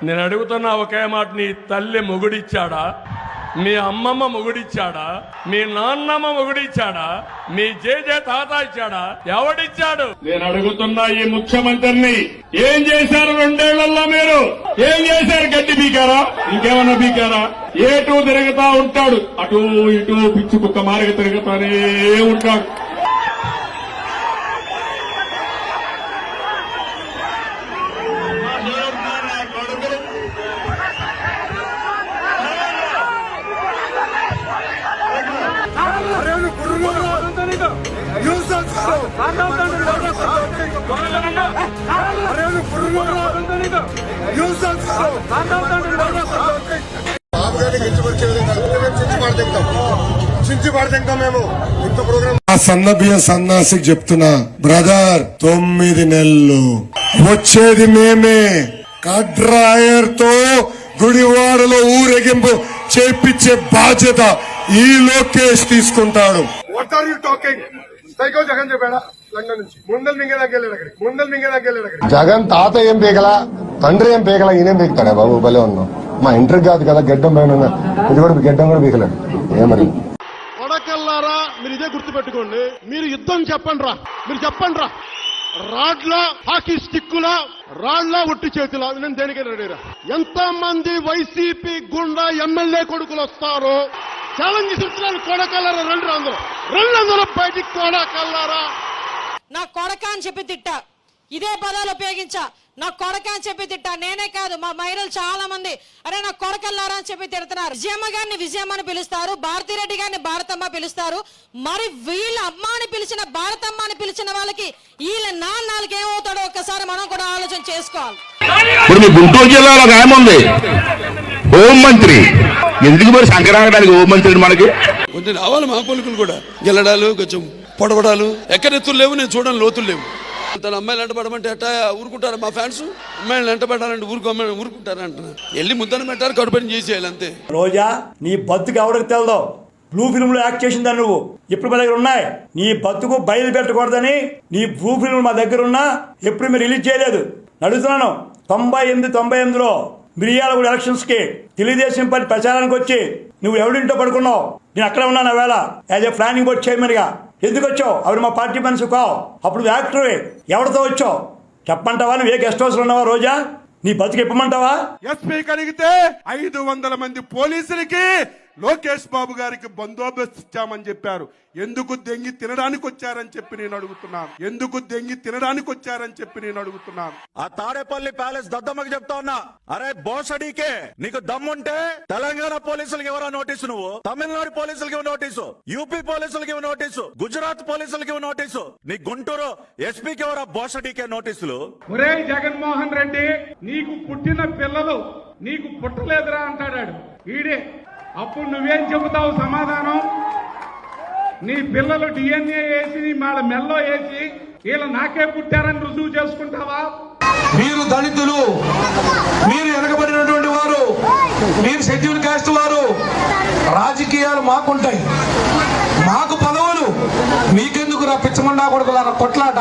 నేను అడుగుతున్నా ఒకే మాట, నీ తల్లి మొగుడిచ్చాడా? మీ అమ్మమ్మ మొగుడిచ్చాడా? మీ నాన్నమ్మ మొగుడిచ్చాడా? మీ జేజే తాత ఇచ్చాడా? ఎవడిచ్చాడు? నేను అడుగుతున్నా ఈ ముఖ్యమంత్రిని, ఏం చేశారు 2 ఏళ్లలో? మీరు ఏం చేశారు? గడ్డి బీకారా? ఇంకేమన్నా బీకారా? ఏటూ తిరుగుతా ఉంటాడు, అటు ఇటు పిచ్చి కుక్క మారిగా తిరుగుతానే ఉంటాడు. సన్నబియ్యం సన్నాసికి చెప్తున్నా, బ్రదర్ 9 నెలలు వచ్చేది మేమే. కడ్రాయర్ తో గుడివాడలో ఊరేగింపు చేపించే బాధ్యత ఈ లోకేష్ తీసుకుంటాడు. What are you talking? Psycho Jagan చెప్పాడా? లండన్ నుంచి ముందలు మింగేదాకెళ్ళాడు. జగన్ తాత ఏం పీకలా, తండ్రి ఏం పీకలా, ఈయనేం పీకుతాడా బాబు? భలే ఉన్నాం. మా ఇంటర్ కాదు కదా, గడ్డం పైన ఇది కూడా గడ్డం కూడా పీకలేడు. ఏమరి కొడకెళ్ళారా, మీరు ఇదే గుర్తుపెట్టుకోండి. మీరు యుద్ధం మీరు చెప్పండి రా. రాడ్లా, హాకీ స్టిక్కులా, రాడ్లా, ఒట్టి చేతిలా, నేను దేనికైనా రెడీరా. ఎంత మంది వైసీపీ గుండా ఎమ్మెల్యే కొడుకులు వస్తారో ఛాలెంజ్ ఇస్తున్నాను. కొడకల్లారా, రెండు బయటికి కొడకల్లారా. నా కొడక అని చెప్పి తిట్టా, ఇదే పదాలు ఉపయోగించా. నా కొడక అని చెప్పి తిట్టా. నేనే కాదు, మా మహిళలు చాలా మంది అరే నా కొడకల్లారా అని చెప్పి తిడుతున్నారు. విజయమ్మ గారిని విజయమ్మ అని పిలుస్తారు, భారతిరెడ్డి గారిని భారతమ్మ పిలుస్తారు. మరి వీళ్ళ అమ్మ అని పిలిచిన, భారతమ్మ అని పిలిచిన వాళ్ళకి వీళ్ళ నాన్నకి ఏమవుతాడో ఒక్కసారి మనం కూడా ఆలోచన చేసుకోవాలి. ఇప్పుడు మీ గుంటూరు జిల్లాలో ఒక ఆయన ఉంది, హోంమంత్రి. ఎందుకు మరి సంక్రాంతానికి హోంమంత్రి? మనకి కొంచెం రావాలి మా పలుకులు కూడా. గెలడాలు, కొంచెం పొడవడాలు, ఎక్కడెత్తులు లేవు, నేను చూడని లోతులు లేవు. తన అమ్మాయిలు వెంటబడమంటే ఎట్టా ఊరుకుంటారా మా ఫ్యాన్స్? అమ్మాయిలు వెంటబడాలంటే ఊరుకుంటారా అంటున్నారు. వెళ్ళి ముద్దను పెట్టారు, కడుపుని చేసేయాలి అంతే. రోజా, నీ బతుకు ఎవరికి తెలదో. బ్లూ ఫిల్మ్ లో యాక్ట్ చేసిందా నువ్వు? ఇప్పుడు మా దగ్గర ఉన్నాయి. నీ బతుకు బయలు పెట్టకూడదని నీ బ్లూ ఫిల్మ్ మా దగ్గర ఉన్నా ఎప్పుడు మీరు రిలీజ్ చేయలేదు. అడుగుతున్నాను. 98లో మిరియాల కూడా ఎలక్షన్స్ కి తెలుగుదేశం పార్టీ ప్రచారానికి వచ్చి నువ్వు ఎవరింటో పడుకున్నావు. నేను అక్కడ ఉన్నాను వేళ as a planning board chairman గా. ఎందుకు వచ్చావు? అవి మా పార్టీ మనిషి కావు. అప్పుడు యాక్టరే. ఎవరితో వచ్చావు చెప్పంటావా? నువ్వు ఏ గెస్ట్ హౌస్ లో ఉన్నావా? రోజా, నీ బతుకు ఇప్పమంటావా? ఎస్పీ కలిగితే 500 మంది పోలీసులకి లోకేష్ బాబు గారికి బందోబస్తు ఇచ్చామని చెప్పారు. ఎందుకు దెంగి తినడానికి వచ్చారని చెప్పి నేను అడుగుతున్నాను. ఆ తాడేపల్లి ప్యాలెస్ దద్దమ్మకి చెప్తా ఉన్నా, అరే బోసడీకే నీకు దమ్ముంటే తెలంగాణ పోలీసులకి ఎవరో నోటీసు, నువ్వు తమిళనాడు పోలీసులకి నోటీసు, యూపీ పోలీసులకి నోటీసు, గుజరాత్ పోలీసులకి నోటీసు, నీ గుంటూరు ఎస్పీకి ఎవరో బోసడీకే నోటీసులు. ఒరే జగన్మోహన్ రెడ్డి, నీకు పుట్టిన పిల్లలు నీకు పుట్టలేదురా అంటాడాడు ఈడే. అప్పుడు నువ్వేం చెబుతావు సమాధానం? నీ పిల్లలు DNA వేసి వాళ్ళ మెల్లో వేసి వీళ్ళు నాకే పుట్టారని రుజువు చేసుకుంటావా? మీరు దళితులు, మీరు వెనకబడినటువంటి వారు, మీరు షెడ్యూల్ కాస్ట్ వారు. రాజకీయాలు మాకుంటాయి, మాకు పదవులు, మీకెందుకు రా పిచ్చమండా కొడుకులారా కొట్లాట?